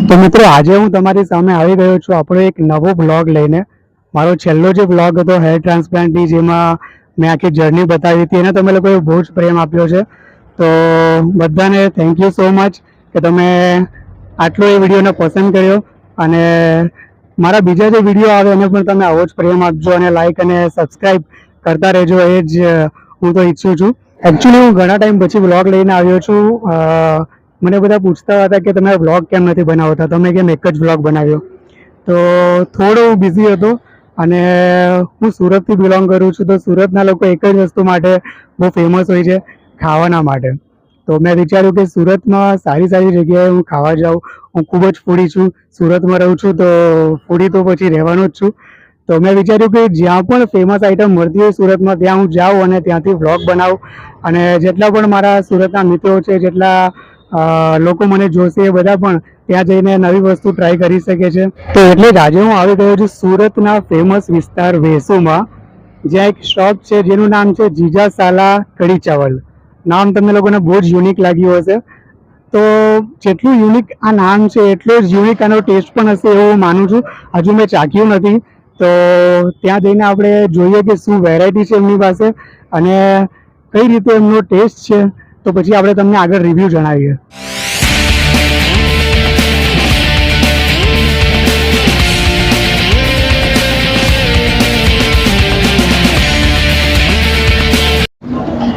તો મિત્રો આજે હું તમારી સામે આવી ગયો છું આપણો એક નવો બ્લોગ લઈને. મારો છેલ્લો જે બ્લોગ હતો હેર ટ્રાન્સપ્લાન્ટની, જેમાં મેં આખી જર્ની બતાવી હતી, એને તમે લોકોએ બહુ જ પ્રેમ આપ્યો છે. તો બધાને થેન્ક યુ સો મચ કે તમે આટલો એ વિડીયોને પસંદ કર્યો, અને મારા બીજા જે વિડીયો આવે એને પણ તમે આવો જ પ્રેમ આપજો અને લાઈક અને સબસ્ક્રાઈબ કરતા રહેજો. એ જ હું તો ઈચ્છું છું. એકચ્યુઅલી હું ઘણા ટાઈમ પછી બ્લોગ લઈને આવ્યો છું. મને બધા પૂછતા હતા કે તમે વ્લોગ કેમ નથી બનાવતા, તમે કેમ એક જ વ્લોગ બનાવ્યો. તો થોડો હું બિઝી હતો, અને હું સુરતથી બિલોંગ કરું છું. તો સુરતના લોકો એક જ વસ્તુ માટે બહુ ફેમસ હોય છે, ખાવાના માટે. તો મેં વિચાર્યું કે સુરતમાં સારી સારી જગ્યાએ હું ખાવા જાઉં. હું ખૂબ જ ફૂડી છું, સુરતમાં રહું છું, તો ફૂડી તો પછી રહેવાનું જ છું. તો મેં વિચાર્યું કે જ્યાં પણ ફેમસ આઈટમ મળતી હોય સુરતમાં, ત્યાં હું જાઉં અને ત્યાંથી વ્લોગ બનાવું. અને જેટલા પણ મારા સુરતના મિત્રો છે, જેટલા લોકો મને જોશે, એ બધા પણ ત્યાં જઈને નવી વસ્તુ ટ્રાય કરી શકે છે. તો એટલે જ આજે હું આવી ગયો છું સુરતના ફેમસ વિસ્તાર વેસુમાં, જ્યાં એક શોપ છે જેનું નામ છે જીજાસાલા કઢી ચાવલ. નામ તમને લોકોને બહુ જ યુનિક લાગ્યું હશે. તો જેટલું યુનિક આ નામ છે, એટલો જ યુનિક આનો ટેસ્ટ પણ હશે એવું હું માનું છું. હજુ મેં ચાખ્યું નથી, તો ત્યાં જઈને આપણે જોઈએ કે શું વેરાયટી છે એમની પાસે અને કઈ રીતે એમનો ટેસ્ટ છે. તો પછી આપણે તમને આગળ રિવ્યૂ જણાવીએ.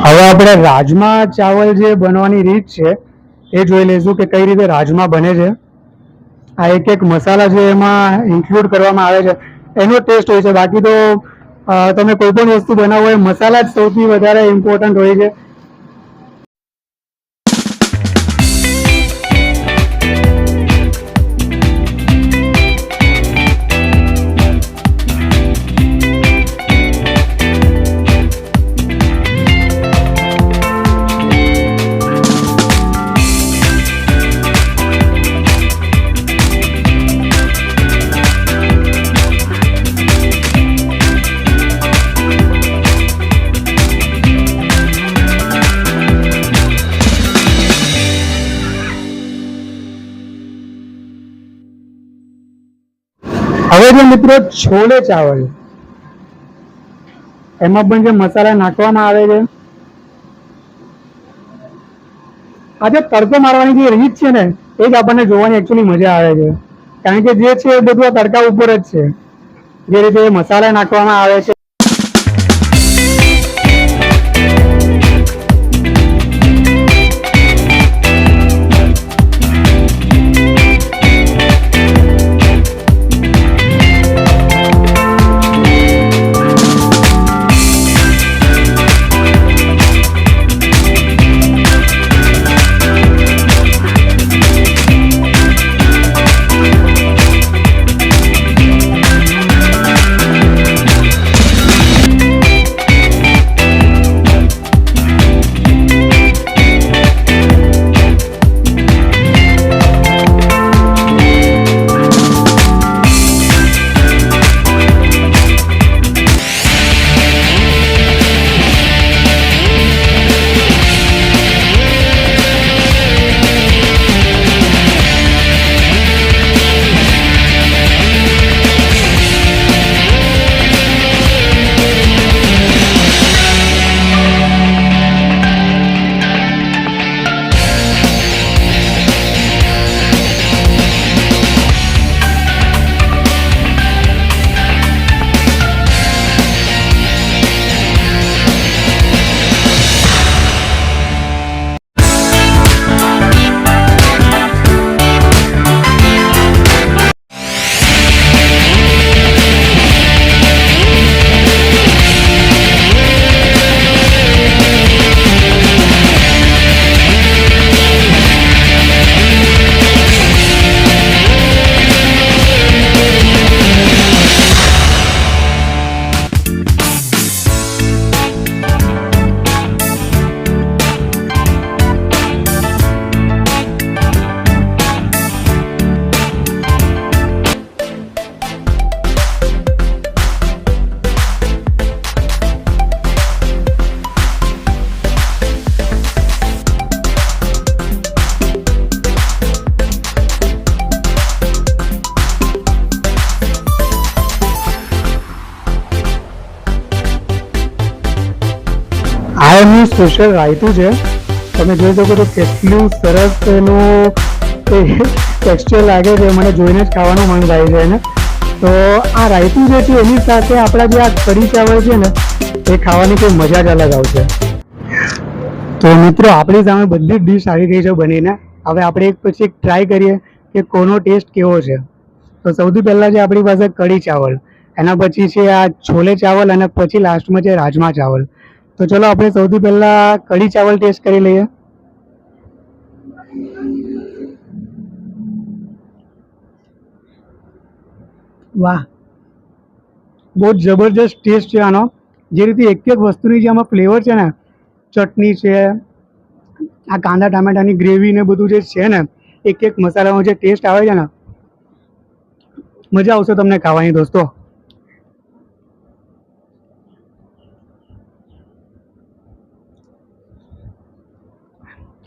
હવે આપણે રાજમા ચાવલ જે બનવાની રીત છે એ જોઈ લઈશું કે કઈ રીતે રાજમા બને છે. આ એક એક મસાલા જે એમાં ઇન્ક્લુડ કરવામાં આવે છે એનો ટેસ્ટ હોય છે. બાકી તો તમે કોઈ પણ વસ્તુ બનાવો હોય, મસાલા જ સૌથી વધારે ઇમ્પોર્ટન્ટ હોય છે. હવે જે મિત્રો છોલે ચાવલ, એમાં પણ જે મસાલા નાખવામાં આવે છે, આ જે તડકો મારવાની જે રીત છે ને, એ જ આપણને જોવાની એકચ્યુઅલી મજા આવે છે. કારણ કે જે છે એ બધું આ તડકા ઉપર જ છે, જે રીતે મસાલા નાખવામાં આવે છે. એમનું સ્પેશિયલ રાયતું છે. તમે જોઈ શકો છો કેટલું સરસ એનું ટેક્સચર લાગે છે, મને જોઈને જ ખાવાનું મન થાય છે એને. તો આ રાયતું જે છે એની સાથે આપણા જે આ કઢી ચાવલ છે ને એ ખાવાની કોઈ મજા જ અલગ આવશે. તો મિત્રો આપણી સામે બધી જ ડીશ આવી ગઈ છે બનીને. હવે આપણે એક પછી એક ટ્રાય કરીએ કે કોનો ટેસ્ટ કેવો છે. તો સૌથી પહેલાં છે આપણી પાસે કઢી ચાવલ, એના પછી છે આ છોલે ચાવલ અને પછી લાસ્ટમાં છે રાજમા ચાવલ. તો ચલો આપણે સૌથી પહેલાં કઢી ચાવલ ટેસ્ટ કરી લઈએ. વાહ, બહુ જ જબરજસ્ત ટેસ્ટ છે આનો. જે રીતે એક એક વસ્તુની જે આમાં ફ્લેવર છે ને, ચટણી છે, આ કાંદા ટામેટાની ગ્રેવી ને બધું જે છે ને, એક એક મસાલાનો જે ટેસ્ટ આવે છે ને, મજા આવશે તમને ખાવાની દોસ્તો.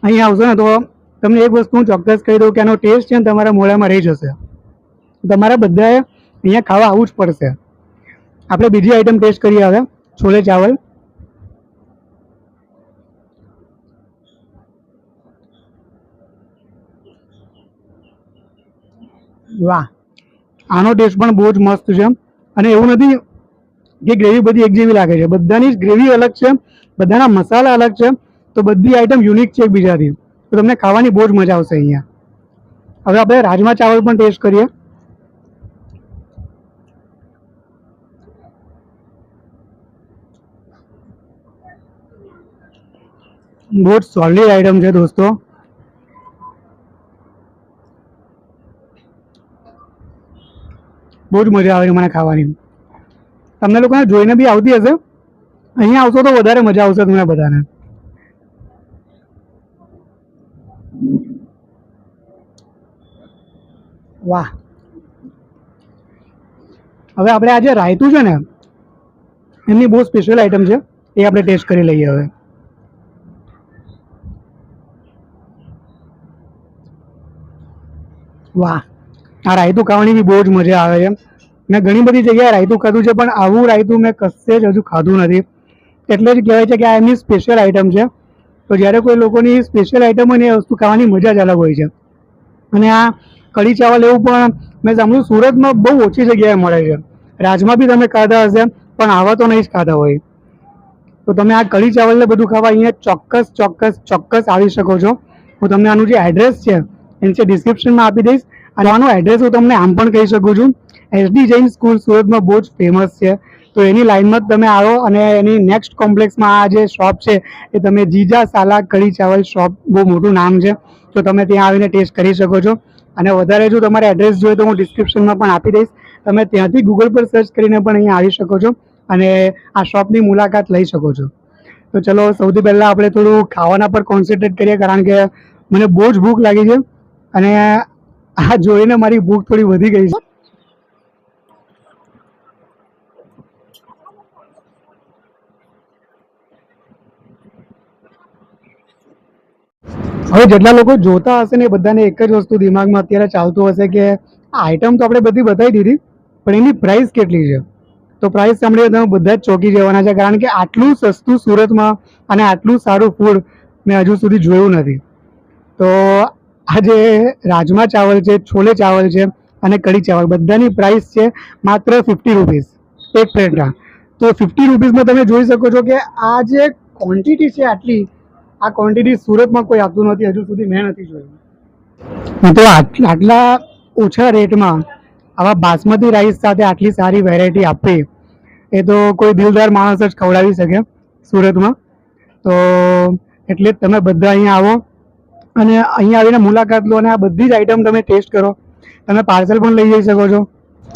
અહીંયા આવશો ને તો તમને એક વસ્તુ હું ચોક્કસ કહી દઉં કે આનો ટેસ્ટ છે ને તમારા મોઢામાં રહી જશે. તમારા બધાએ અહીંયા ખાવા આવવું જ પડશે. આપણે બીજી આઈટમ ટેસ્ટ કરીએ હવે, છોલે ચાવલ. વાહ, આનો ટેસ્ટ પણ બહુ જ મસ્ત છે. અને એવું નથી કે ગ્રેવી બધી એક જેવી લાગે છે, બધાની જ ગ્રેવી અલગ છે, બધાના મસાલા અલગ છે. તો બધી આઈટમ યુનિક છે એકબીજાથી, તો તમને ખાવાની બહુ જ મજા આવશે અહીંયા. હવે આપણે રાજમા ચાવલ પણ ટેસ્ટ કરીએ. બહુ જ સોલિડ આઈટમ છે દોસ્તો. બહુ જ મજા આવે છે મને ખાવાની. તમને લોકોને જોઈને બી આવતી હશે, અહીંયા આવશો તો વધારે મજા આવશે તમને બધાને. વાહ, હવે આપણે આ જે રાયતું છે ને એમની બહુ સ્પેશિયલ આઈટમ છે, એ આપણે ટેસ્ટ કરી લઈએ હવે. વાહ, આ રાયતું ખાવાની બી બહુ જ મજા આવે છે. મેં ઘણી બધી જગ્યાએ રાયતું ખાધું છે, પણ આવું રાયતું મેં કશે જ હજુ ખાધું નથી. એટલે જ કહેવાય છે કે આ એમની સ્પેશિયલ આઈટમ છે. તો જ્યારે કોઈ લોકોની સ્પેશિયલ આઈટમ હોય ને એ વસ્તુ ખાવાની મજા જ અલગ હોય છે. અને આ કઢી ચાવલ એવું પણ મેં સાંભળ્યું સુરતમાં બહુ ઓછી જગ્યાએ મળે છે. રાજમાં બી તમે ખાધા હશે, પણ આવા તો નહીં જ ખાધા હોય. તો તમે આ કઢી ચાવલને બધું ખાવા અહીંયા ચોક્કસ ચોક્કસ ચોક્કસ આવી શકો છો. હું તમને આનું જે એડ્રેસ છે એ નીચે ડિસ્ક્રિપ્શનમાં આપી દઈશ. અને આનું એડ્રેસ હું તમને આમ પણ કહી શકું છું, એસડી જૈન સ્કૂલ સુરતમાં બહુ જ ફેમસ છે. તો એની લાઇનમાં જ તમે આવો અને એની નેક્સ્ટ કોમ્પ્લેક્સમાં આ જે શોપ છે એ તમે જીજા સાલા કઢી ચાવલ શોપ, બહુ મોટું નામ છે. તો તમે ત્યાં આવીને ટેસ્ટ કરી શકો છો. અને વધારે જો તમારે એડ્રેસ જોઈએ તો હું ડિસ્ક્રિપ્શનમાં પણ આપી દઈશ. તમે ત્યાંથી ગૂગલ પર સર્ચ કરીને પણ અહીંયા આવી શકો છો અને આ શોપની મુલાકાત લઈ શકો છો. તો ચલો સૌથી પહેલાં આપણે થોડું ખાવાના પર કોન્સન્ટ્રેટ કરીએ, કારણ કે મને બહુ જ ભૂખ લાગી છે અને આ જોઈને મારી ભૂખ થોડી વધી ગઈ છે. હવે જેટલા લોકો જોતા હશે ને એ બધાને એક જ વસ્તુ દિમાગમાં અત્યારે ચાલતું હશે કે આ આઈટમ તો આપણે બધી બતાવી દીધી, પણ એની પ્રાઇસ કેટલી છે. તો પ્રાઇસ સાંભળીને તમે બધા જ ચોંકી જવાના છે, કારણ કે આટલું સસ્તું સુરતમાં અને આટલું સારું ફૂડ મેં હજુ સુધી જોયું નથી. તો આ જે રાજમા ચાવલ છે, છોલે ચાવલ છે અને કઢી ચાવલ, બધાની પ્રાઇસ છે માત્ર 50 રૂપીસ એક પ્લેટના. તો 50 રૂપીસમાં તમે જોઈ શકો છો કે આ જે ક્વોન્ટિટી છે આટલી, આ ક્વોન્ટિટી સુરતમાં કોઈ આપતું નથી, હજુ સુધી મેં નથી જોયું. તો આટલા ઓછા રેટમાં આવા બાસમતી રાઈસ સાથે આટલી સારી વેરાયટી આપવી, એ તો કોઈ દિલદાર માણસ જ ખવડાવી શકે સુરતમાં. તો એટલે જ તમે બધા અહીંયા આવો અને અહીંયા આવીને મુલાકાત લો અને આ બધી જ આઈટમ તમે ટેસ્ટ કરો. તમે પાર્સલ પણ લઈ જઈ શકો છો.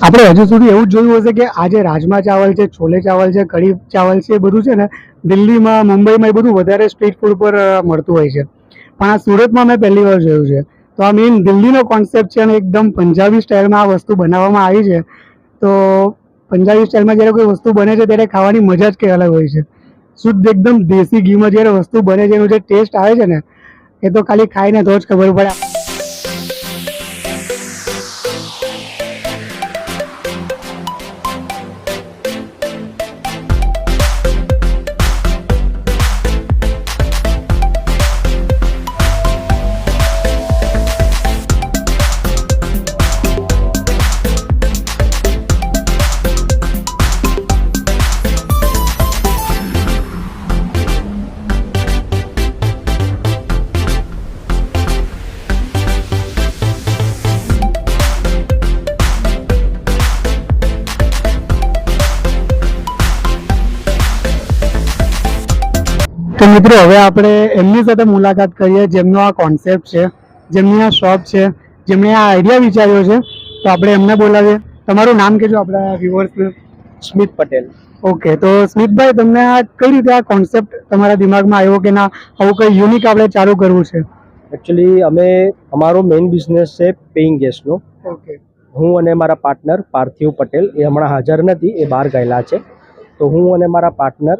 આપણે હજુ સુધી એવું જ જોયું હશે કે આ જે રાજમા ચાવલ છે, છોલે ચાવલ છે, કઢી ચાવલ છે, એ બધું છે ને દિલ્હીમાં, મુંબઈમાં એ બધું વધારે સ્ટ્રીટ ફૂડ પર મળતું હોય છે, પણ આ સુરતમાં મેં પહેલી વાર જોયું છે. તો આ મેઇન દિલ્હીનો કોન્સેપ્ટ છે અને એકદમ પંજાબી સ્ટાઇલમાં આ વસ્તુ બનાવવામાં આવી છે. તો પંજાબી સ્ટાઇલમાં જ્યારે કોઈ વસ્તુ બને છે ત્યારે ખાવાની મજા જ કંઈ અલગ હોય છે. શુદ્ધ એકદમ દેશી ઘીમાં જ્યારે વસ્તુ બને છે, એનો જે ટેસ્ટ આવે છે ને, એ તો ખાલી ખાઈને તો જ ખબર પડે. તો મિત્રો હવે આપણે એમની સાથે મુલાકાત કરીએ જેમનો આ કોન્સેપ્ટ છે, જેમની આ શોપ છે, જેમણે આ આઈડિયા વિચાર્યો છે. તો આપણે એમને બોલાવીએ. તમારું નામ કહેજો આપણા વ્યુઅર્સને. સ્મિત પટેલ. ઓકે, તો સ્મિતભાઈ, તમને આ કઈ રીતે આ કોન્સેપ્ટ તમારા દિમાગમાં આવ્યો કે ના આવું કંઈ યુનિક આપણે ચાલુ કરવું છે? એકચ્યુઅલી અમારો મેઇન બિઝનેસ છે પેઇંગ ગેસનો. ઓકે. હું અને મારા પાર્ટનર પાર્થિવ પટેલ, એ હમણાં હાજર નથી, એ બહાર ગયેલા છે. તો હું અને મારા પાર્ટનર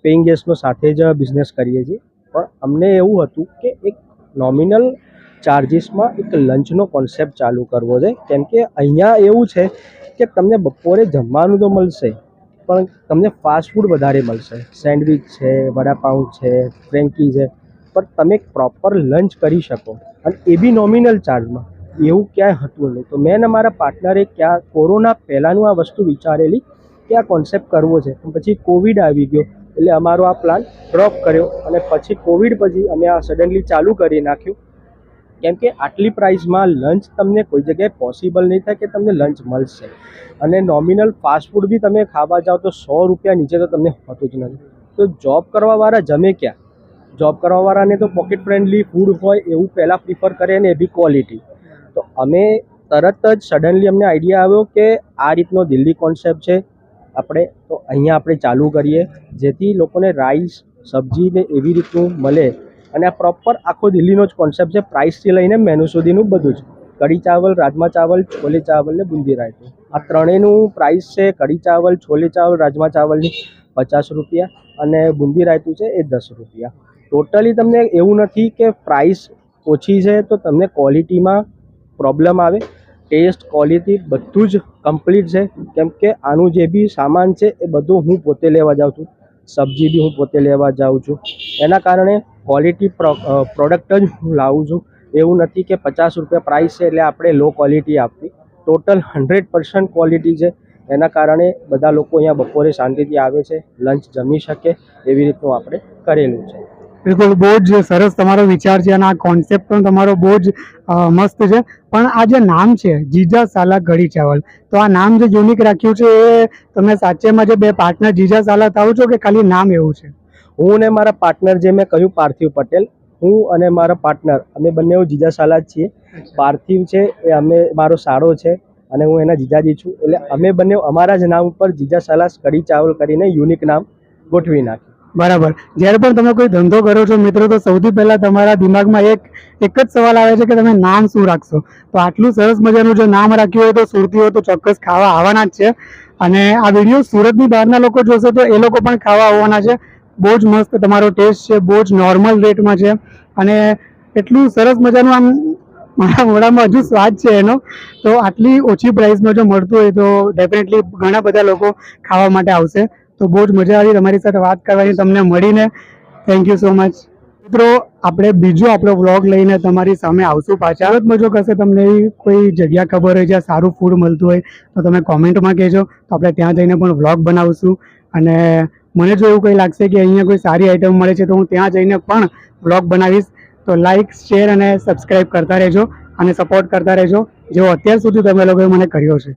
પેઇંગ ગેસનો સાથે જ બિઝનેસ કરીએ છીએ. પણ અમને એવું હતું કે એક નોમિનલ ચાર્જિસમાં એક લંચનો કોન્સેપ્ટ ચાલુ કરવો છે. કેમ કે અહીંયા એવું છે કે તમને બપોરે જમવાનું તો મળશે, પણ તમને ફાસ્ટ ફૂડ વધારે મળશે. સેન્ડવિચ છે, વડાપાઉં છે, ફ્રેન્કી છે, પણ તમે પ્રોપર લંચ કરી શકો અને એ બી નોમિનલ ચાર્જમાં. એવું ક્યાંય હતું નહીં. તો મેં અને મારા પાર્ટનરે ક્યાં કોરોના પહેલાંનું આ વસ્તુ વિચારેલી કે આ કોન્સેપ્ટ કરવો છે, પણ પછી કોવિડ આવી ગયો એટલે અમારો આ પ્લાન ડ્રોપ કર્યો. અને પછી કોવિડ પછી અમે આ સડનલી ચાલુ કરી નાખ્યું. કેમ કે આટલી પ્રાઇસમાં લંચ તમને કોઈ જગ્યાએ પોસિબલ નહીં થાય કે તમને લંચ મળશે. અને નોમિનલ ફાસ્ટ ફૂડ બી તમે ખાવા જાઓ તો 100 રૂપિયા નીચે તો તમને હોતું જ નથી. તો જોબ કરવાવાળા જમે ક્યાં? જોબ કરવાવાળાને તો પોકેટ ફ્રેન્ડલી ફૂડ હોય એવું પહેલાં પ્રિફર કરે ને એ બી ક્વોલિટી. તો અમે તરત જ સડનલી અમને આઈડિયા આવ્યો કે આ રીતનો દિલ્હી કોન્સેપ્ટ છે આપણે, તો અહીંયા આપણે ચાલુ કરીએ જેથી લોકોને રાઈસ, સબ્જી ને એવી રીતનું મળે. અને આ પ્રોપર આખો દિલ્હીનો જ કોન્સેપ્ટ છે, પ્રાઇસથી લઈને મેનુ સુધીનું બધું જ. કઢી ચાવલ, રાજમા ચાવલ, છોલે ચાવલ ને બુંદી રાયતું, આ ત્રણેયનું પ્રાઇસ છે. કઢી ચાવલ, છોલે ચાવલ, રાજમા ચાવલની 50 રૂપિયા અને બુંદી રાયતું છે એ 10 રૂપિયા. ટોટલી તમને એવું નથી કે પ્રાઇસ ઓછી છે તો તમને ક્વોલિટીમાં પ્રોબ્લેમ આવે. ટેસ્ટ, ક્વોલિટી બધું જ કમ્પ્લીટ છે. કેમ કે આનું જે બી સામાન છે એ બધું હું પોતે લેવા જાઉં છું. સબ્જી બી હું પોતે લેવા જાઉં છું. એના કારણે ક્વોલિટી પ્રોડક્ટ જ હું લાવું છું. એવું નથી કે 50 રૂપિયા પ્રાઇસ છે એટલે આપણે લો ક્વોલિટી આપવી. ટોટલ 100% ક્વોલિટી છે. એના કારણે બધા લોકો અહીંયા બપોરે શાંતિથી આવે છે, લંચ જમી શકે એવી રીતનું આપણે કરેલું છે. બિલકુલ, બહુ જ સરસ તમારો વિચાર છે અને આ કોન્સેપ્ટ પણ તમારો બહુ જ મસ્ત છે. પણ આ જે નામ છે જીજા સાલા કઢી ચાવલ, તો આ નામ જે યુનિક રાખ્યું છે એ તમે સાચેમાં જે બે પાર્ટનર જીજા સાલા થાવ છો કે ખાલી નામ એવું છે? હું અને મારા પાર્ટનર, જે મેં કહ્યું પાર્થિવ પટેલ, હું અને મારા પાર્ટનર અમે બંને જીજા સાલા જ છીએ. પાર્થિવ છે એ મારો સાળો છે અને હું એના જીજાજી છું. એટલે અમે બંને અમારા જ નામ ઉપર જીજા સાલા કઢી ચાવલ કરીને યુનિક નામ ગોઠવી નાખ્યું. બરાબર. જ્યારે પણ તમે કોઈ ધંધો કરો છો મિત્રો, તો સૌથી પહેલા તમારા દિમાગમાં એક જ સવાલ આવે છે કે તમે નામ શું રાખશો. તો આટલું સરસ મજાનું જો નામ રાખ્યું હોય તો સુરતીઓ તો ચોક્કસ ખાવા આવવાના જ છે. અને આ વિડીયો સુરતની બહારના લોકો જોશે તો એ લોકો પણ ખાવા આવવાના છે. બહુ જ મસ્ત તમારો ટેસ્ટ છે, બહુ જ નોર્મલ રેટમાં છે અને એટલું સરસ મજાનું આમ મારા મોઢામાં હજુ સ્વાદ છે એનો. તો આટલી ઓછી પ્રાઇસમાં જો મળતું હોય તો ડેફિનેટલી ઘણા બધા લોકો ખાવા માટે આવશે. તો બહુ જ મજા આવી તમારી સાથે વાત કરવાની, તમને મળીને. Thank you so much. મિત્રો, આપણે બીજો આપણો વ્લોગ લઈને તમારી સામે આવશું પાછા. સુરતમાં જો કશે તમને એવી કોઈ જગ્યા ખબર હોય જ્યાં સારું ફૂડ મળતું હોય તો તમે કોમેન્ટમાં કહેજો, તો આપણે ત્યાં જઈને પણ વ્લોગ બનાવશું. અને મને જો એવું કંઈ લાગશે કે અહીંયા કોઈ સારી આઈટમ મળે છે તો હું ત્યાં જઈને પણ વ્લોગ બનાવીશ. તો લાઇક, શેર અને સબસ્ક્રાઈબ કરતા રહેજો અને સપોર્ટ કરતા રહેજો જેવો અત્યાર સુધી તમે લોકોએ મને કર્યો છે.